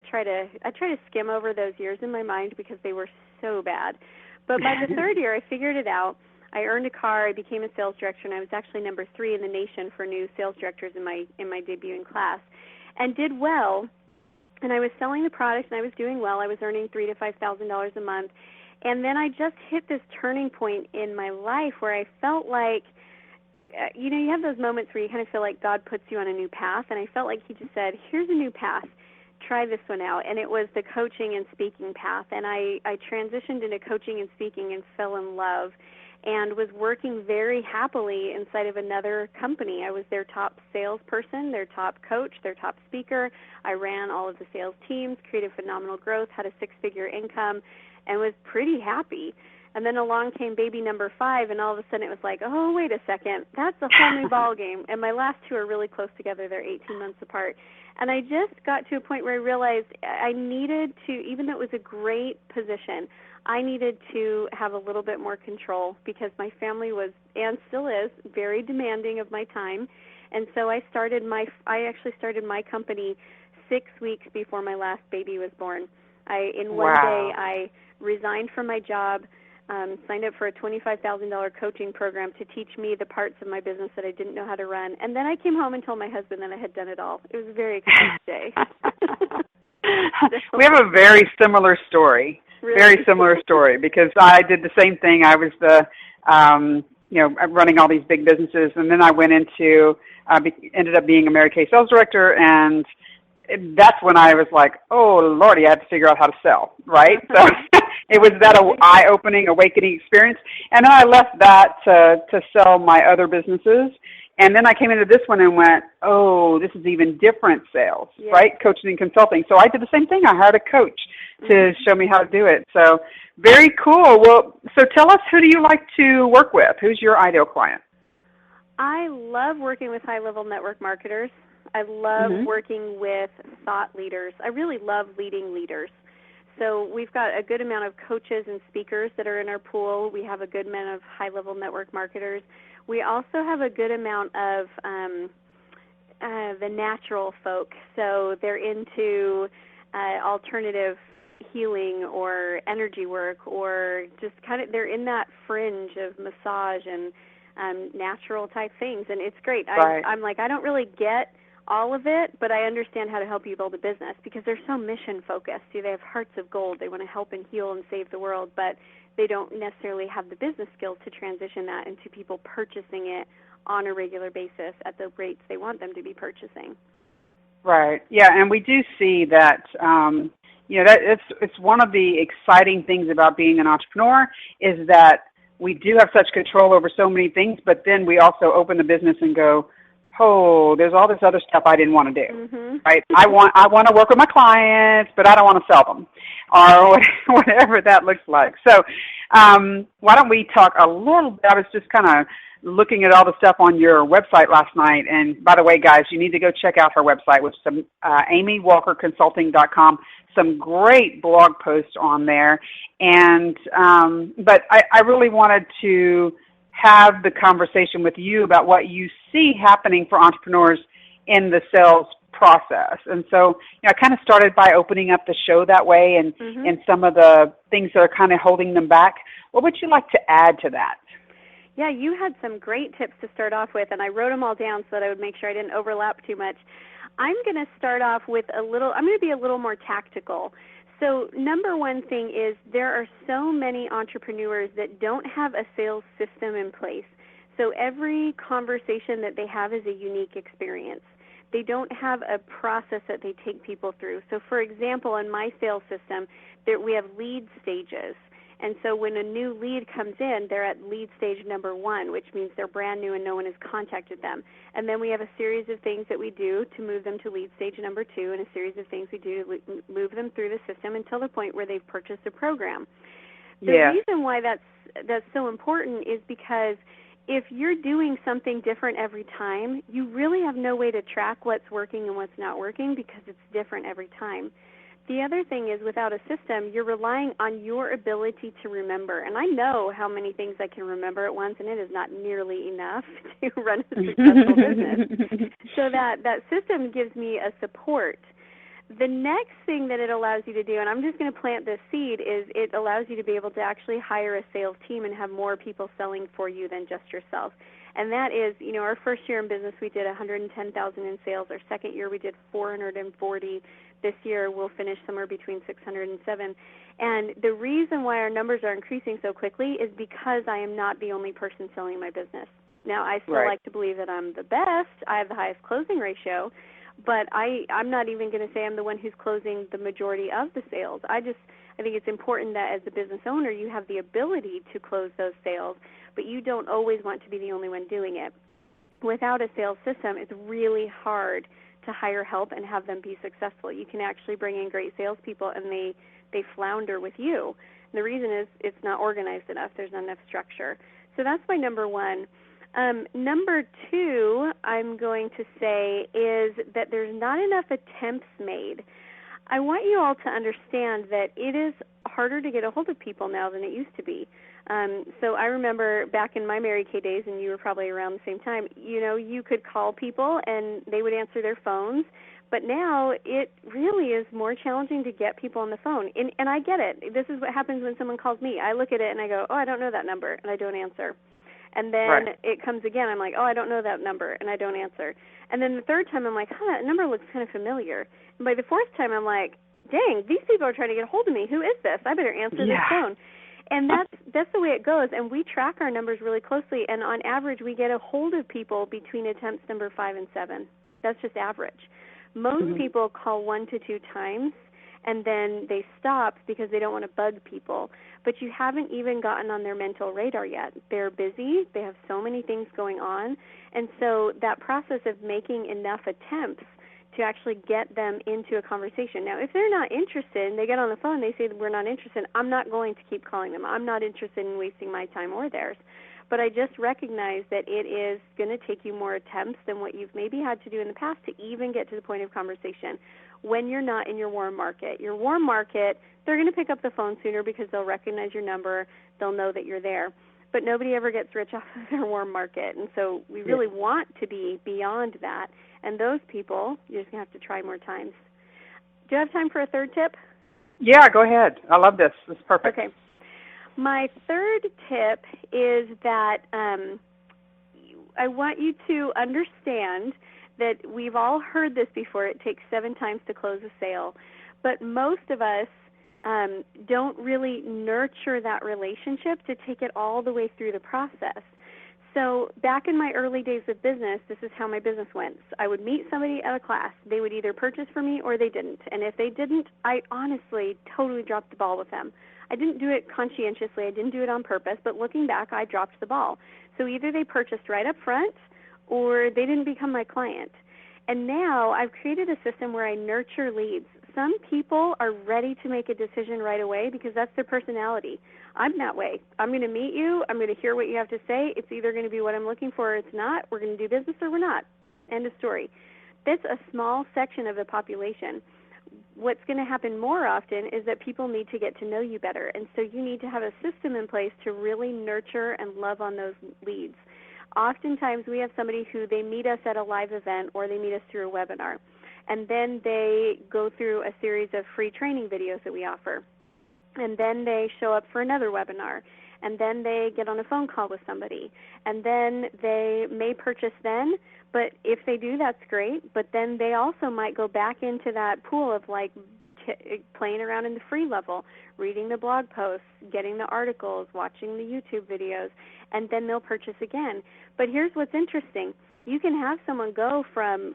try to skim over those years in my mind because they were so bad. But by the third year, I figured it out. I earned a car. I became a sales director, and I was actually number 3 in the nation for new sales directors in my debuting class, and did well. And I was selling the product, and I was doing well. I was earning $3,000 to $5,000 a month. And then I just hit this turning point in my life where I felt like, you have those moments where you kind of feel like God puts you on a new path, and I felt like he just said, here's a new path. Try this one out. And it was the coaching and speaking path. And I transitioned into coaching and speaking and fell in love and was working very happily inside of another company. I was their top salesperson, their top coach, their top speaker. I ran all of the sales teams, created phenomenal growth, had a 6-figure income, and was pretty happy. And then along came baby number 5, and all of a sudden it was like, oh, wait a second, that's a whole new ball game. And my last 2 are really close together. They're 18 months apart. And I just got to a point where I realized I needed to, even though it was a great position, I needed to have a little bit more control because my family was, and still is, very demanding of my time. And so I actually started my company 6 weeks before my last baby was born. In one day, I resigned from my job, signed up for a $25,000 coaching program to teach me the parts of my business that I didn't know how to run. And then I came home and told my husband that I had done it all. It was a very exciting day. We have a very similar story. Really? Very similar story, because I did the same thing. I was running all these big businesses, and then I went into, ended up being a Mary Kay sales director, and that's when I was like, oh, Lordy, I had to figure out how to sell, right? So it was that eye-opening, awakening experience. And then I left that to sell my other businesses. And then I came into this one and went, oh, this is even different sales, right? Coaching and consulting. So I did the same thing. I hired a coach to show me how to do it. So very cool. Well, so tell us, who do you like to work with? Who's your ideal client? I love working with high-level network marketers. I love working with thought leaders. I really love leading leaders. So we've got a good amount of coaches and speakers that are in our pool. We have a good amount of high-level network marketers. We also have a good amount of the natural folk. So they're into alternative healing or energy work, or just kind of they're in that fringe of massage and natural type things. And it's great. Right. I'm like, I don't really get all of it, but I understand how to help you build a business because they're so mission-focused. See, they have hearts of gold. They want to help and heal and save the world, but they don't necessarily have the business skills to transition that into people purchasing it on a regular basis at the rates they want them to be purchasing. Right. Yeah, and we do see that, that it's one of the exciting things about being an entrepreneur is that we do have such control over so many things, but then we also open the business and go, oh, there's all this other stuff I didn't want to do, right? I want to work with my clients, but I don't want to sell them, or whatever that looks like. So why don't we talk a little bit? I was just kind of looking at all the stuff on your website last night, and by the way, guys, you need to go check out her website, which is amywalkerconsulting.com. Some great blog posts on there, and but I really wanted to have the conversation with you about what you see happening for entrepreneurs in the sales process. And so, I kind of started by opening up the show that way and some of the things that are kind of holding them back. What would you like to add to that? Yeah, you had some great tips to start off with, and I wrote them all down so that I would make sure I didn't overlap too much. I'm going to start off with I'm going to be a little more tactical. So number one thing is there are so many entrepreneurs that don't have a sales system in place. So every conversation that they have is a unique experience. They don't have a process that they take people through. So for example, in my sales system, we have lead stages. And so when a new lead comes in, they're at lead stage number 1, which means they're brand new and no one has contacted them. And then we have a series of things that we do to move them to lead stage number 2, and a series of things we do to move them through the system until the point where they've purchased a program. The reason why that's so important is because if you're doing something different every time, you really have no way to track what's working and what's not working because it's different every time. The other thing is, without a system, you're relying on your ability to remember. And I know how many things I can remember at once, and it is not nearly enough to run a successful business. So that system gives me a support. The next thing that it allows you to do, and I'm just going to plant this seed, is it allows you to be able to actually hire a sales team and have more people selling for you than just yourself. And that is, our first year in business we did $110,000 in sales. Our second year we did $440,000. This year we'll finish somewhere between $607,000. And the reason why our numbers are increasing so quickly is because I am not the only person selling my business. Now, I still like to believe that I'm the best. I have the highest closing ratio, but I'm not even going to say I'm the one who's closing the majority of the sales. I think it's important that as a business owner you have the ability to close those sales, but you don't always want to be the only one doing it. Without a sales system, it's really hard to hire help and have them be successful. You can actually bring in great salespeople and they flounder with you. And the reason is it's not organized enough. There's not enough structure. So that's my number one. Number two, I'm going to say, is that there's not enough attempts made. I want you all to understand that it is harder to get a hold of people now than it used to be. So I remember back in my Mary Kay days, and you were probably around the same time, you could call people and they would answer their phones. But now it really is more challenging to get people on the phone. And I get it. This is what happens when someone calls me. I look at it and I go, I don't know that number, and I don't answer. And then it comes again. I'm like, I don't know that number, and I don't answer. And then the third time I'm like, that number looks kind of familiar. And by the fourth time I'm like, dang, these people are trying to get a hold of me. Who is this? I better answer this phone. And that's the way it goes. And we track our numbers really closely. And on average, we get a hold of people between attempts number 5 and 7. That's just average. Most people call 1 to 2 times, and then they stop because they don't want to bug people. But you haven't even gotten on their mental radar yet. They're busy. They have so many things going on. And so that process of making enough attempts to actually get them into a conversation. Now, if they're not interested and they get on the phone, they say we're not interested, I'm not going to keep calling them. I'm not interested in wasting my time or theirs. But I just recognize that it is going to take you more attempts than what you've maybe had to do in the past to even get to the point of conversation when you're not in your warm market. Your warm market, they're going to pick up the phone sooner because they'll recognize your number. They'll know that you're there. But nobody ever gets rich off of their warm market. And so we really want to be beyond that. And those people, you're just going to have to try more times. Do you have time for a third tip? Yeah, go ahead. I love this. This is perfect. Okay. My third tip is that I want you to understand that we've all heard this before. It takes 7 times to close a sale. But most of us don't really nurture that relationship to take it all the way through the process. So back in my early days of business, this is how my business went. I would meet somebody at a class. They would either purchase from me or they didn't. And if they didn't, I honestly totally dropped the ball with them. I didn't do it conscientiously. I didn't do it on purpose. But looking back, I dropped the ball. So either they purchased right up front or they didn't become my client. And now I've created a system where I nurture leads. Some people are ready to make a decision right away because that's their personality. I'm that way. I'm going to meet you. I'm going to hear what you have to say. It's either going to be what I'm looking for or it's not. We're going to do business or we're not. End of story. That's a small section of the population. What's going to happen more often is that people need to get to know you better. And so you need to have a system in place to really nurture and love on those leads. Oftentimes we have somebody who they meet us at a live event or they meet us through a webinar. And then they go through a series of free training videos that we offer. And then they show up for another webinar. And then they get on a phone call with somebody. And then they may purchase then, but if they do, that's great. But then they also might go back into that pool of playing around in the free level, reading the blog posts, getting the articles, watching the YouTube videos, and then they'll purchase again. But here's what's interesting. You can have someone go from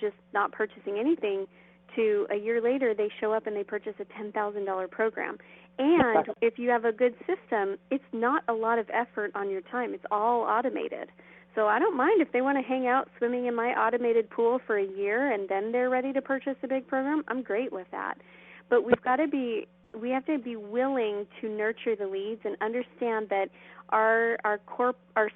just not purchasing anything to a year later they show up and they purchase a $10,000 program. And if you have a good system, it's not a lot of effort on your time. It's all automated. So I don't mind if they want to hang out swimming in my automated pool for a year and then they're ready to purchase a big program. I'm great with that. But we have to be willing to nurture the leads and understand that our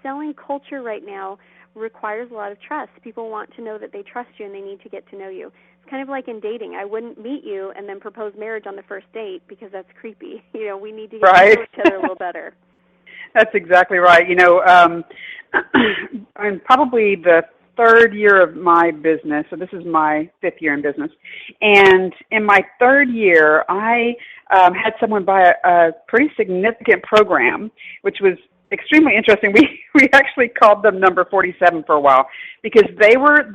selling culture right now requires a lot of trust. People want to know that they trust you and they need to get to know you. It's kind of like in dating. I wouldn't meet you and then propose marriage on the first date because that's creepy. We need to get to know each other a little better. That's exactly right. And probably the third year of my business, so this is my 5th year in business. And in my 3rd year, I had someone buy a pretty significant program, which was extremely interesting. We actually called them number 47 for a while because they were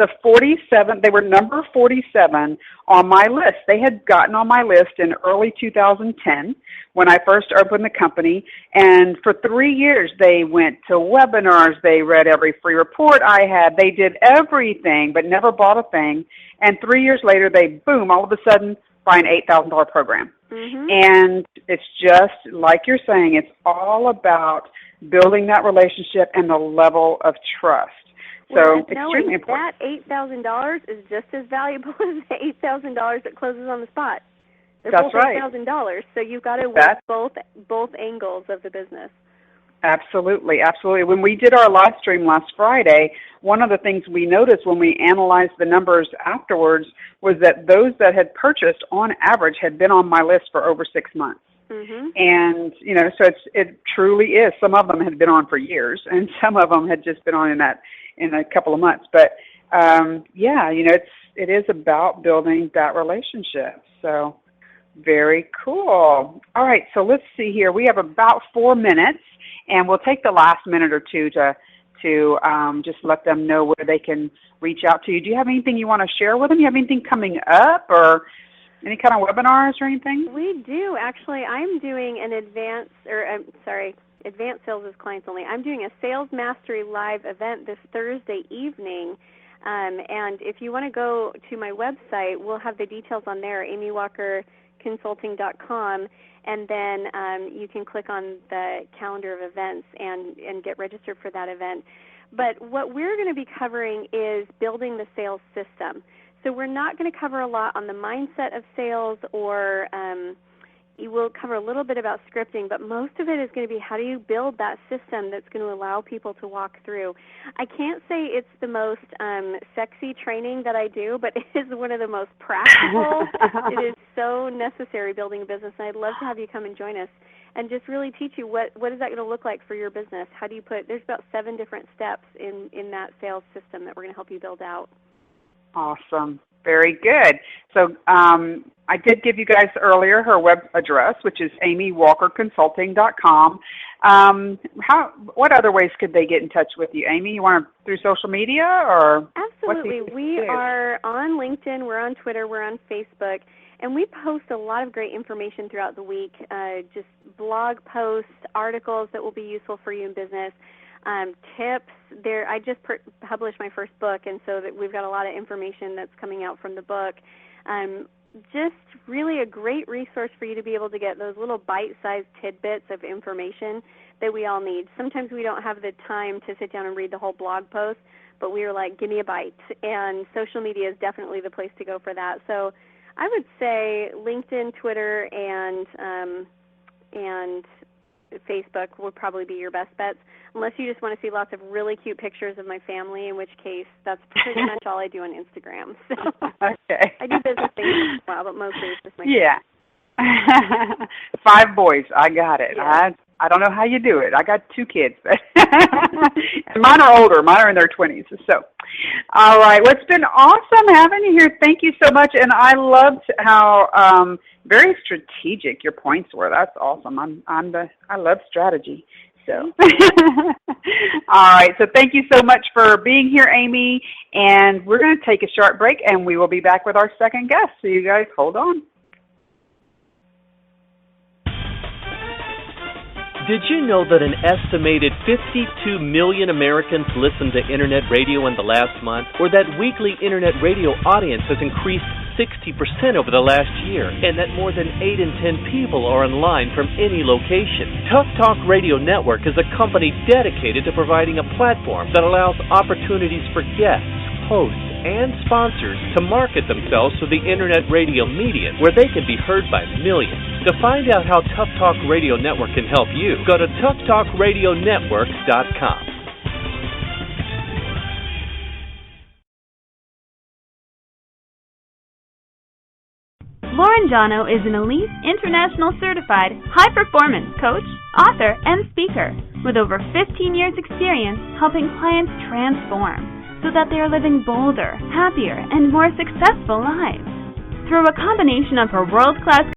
number 47 on my list. They had gotten on my list in early 2010 when I first opened the company, and for 3 years they went to webinars, they read every free report I had, they did everything but never bought a thing, and 3 years later they, boom, all of a sudden buy an $8,000 program. Mm-hmm. And it's just like you're saying, it's all about building that relationship and the level of trust. So extremely important. That $8,000 is just as valuable as the $8,000 that closes on the spot. They're That's both right. $8,000, so you've got to work both angles of the business. Absolutely, absolutely. When we did our live stream last Friday, one of the things we noticed when we analyzed the numbers afterwards was that those that had purchased, on average, had been on my list for over 6 months. Mm-hmm. And, so it truly is. Some of them had been on for years, and some of them had just been on in a couple of months. But, it is about building that relationship. So very cool. All right, so let's see here. We have about 4 minutes, and we'll take the last minute or two to just let them know where they can reach out to you. Do you have anything you want to share with them? Do you have anything coming up or any kind of webinars or anything? We do. Actually, I'm doing an advanced sales is clients only. I'm doing a Sales Mastery Live event this Thursday evening. And if you want to go to my website, we'll have the details on there, amywalkerconsulting.com, and then you can click on the calendar of events and get registered for that event. But what we're going to be covering is building the sales system. So we're not going to cover a lot on the mindset of sales, or we'll cover a little bit about scripting, but most of it is going to be how do you build that system that's going to allow people to walk through. I can't say it's the most sexy training that I do, but it is one of the most practical. It is so necessary building a business, and I'd love to have you come and join us and just really teach you what is that going to look like for your business. How do you there's about 7 different steps in that sales system that we're going to help you build out. Awesome. Very good. So I did give you guys earlier her web address, which is amywalkerconsulting.com. What other ways could they get in touch with you, Amy? You want to through social media or? Absolutely. We are on LinkedIn, we're on Twitter, we're on Facebook, and we post a lot of great information throughout the week, just blog posts, articles that will be useful for you in business. Tips. I just published my first book, and so that we've got a lot of information that's coming out from the book. Just really a great resource for you to be able to get those little bite-sized tidbits of information that we all need. Sometimes we don't have the time to sit down and read the whole blog post, but we were like, give me a bite. And social media is definitely the place to go for that. So I would say LinkedIn, Twitter, and Facebook would probably be your best bets, unless you just want to see lots of really cute pictures of my family, in which case that's pretty much all I do on Instagram. So okay. I do business things as well, but mostly it's just my family. 5 boys. I got it. Yeah. I don't know how you do it. I got 2 kids. And mine are older. Mine are in their 20s. So, all right. Well, it's been awesome having you here. Thank you so much. And I loved how very strategic your points were. That's awesome. I love strategy. So, all right. So thank you so much for being here, Amy. And we're going to take a short break, and we will be back with our second guest. So you guys hold on. Did you know that an estimated 52 million Americans listened to Internet radio in the last month, or that weekly Internet radio audience has increased 60% over the last year, and that more than 8 in 10 people are online from any location? Tough Talk Radio Network is a company dedicated to providing a platform that allows opportunities for guests, hosts, and sponsors to market themselves to the Internet radio media, where they can be heard by millions. To find out how Tough Talk Radio Network can help you, go to toughtalkradionetwork.com. Lauren Jono is an elite, international certified, high-performance coach, author, and speaker with over 15 years' experience helping clients transform. so that they are living bolder, happier, and more successful lives. Through a combination of her world-class